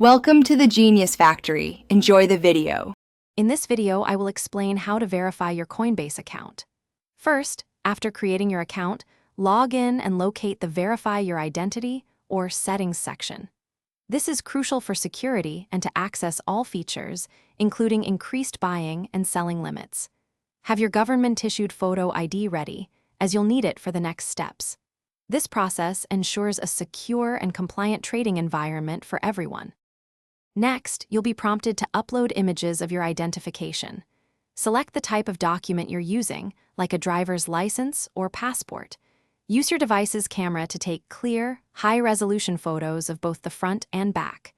Welcome to the Genius Factory. Enjoy the video. In this video, I will explain how to verify your Coinbase account. First, after creating your account, log in and locate the Verify Your Identity or Settings section. This is crucial for security and to access all features, including increased buying and selling limits. Have your government-issued photo ID ready, as you'll need it for the next steps. This process ensures a secure and compliant trading environment for everyone. Next, you'll be prompted to upload images of your identification. Select the type of document you're using, like a driver's license or passport. Use your device's camera to take clear, high-resolution photos of both the front and back.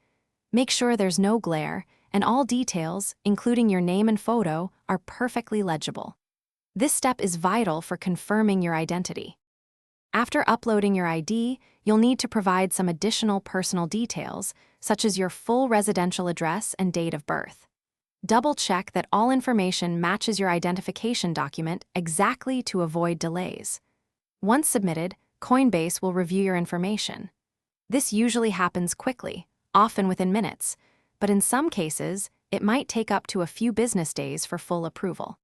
Make sure there's no glare, and all details, including your name and photo, are perfectly legible. This step is vital for confirming your identity. After uploading your ID, you'll need to provide some additional personal details, such as your full residential address and date of birth. Double-check that all information matches your identification document exactly to avoid delays. Once submitted, Coinbase will review your information. This usually happens quickly, often within minutes, but in some cases, it might take up to a few business days for full approval.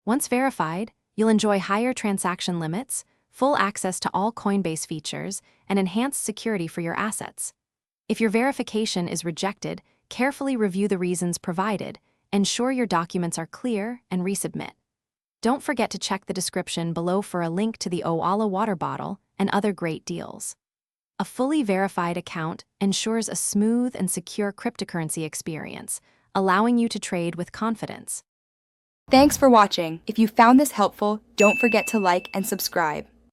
Once verified, you'll enjoy higher transaction limits, full access to all Coinbase features, and enhanced security for your assets. If your verification is rejected, carefully review the reasons provided, ensure your documents are clear, and resubmit. Don't forget to check the description below for a link to the Oala water bottle and other great deals. A fully verified account ensures a smooth and secure cryptocurrency experience, allowing you to trade with confidence. Thanks for watching. If you found this helpful, don't forget to like and subscribe.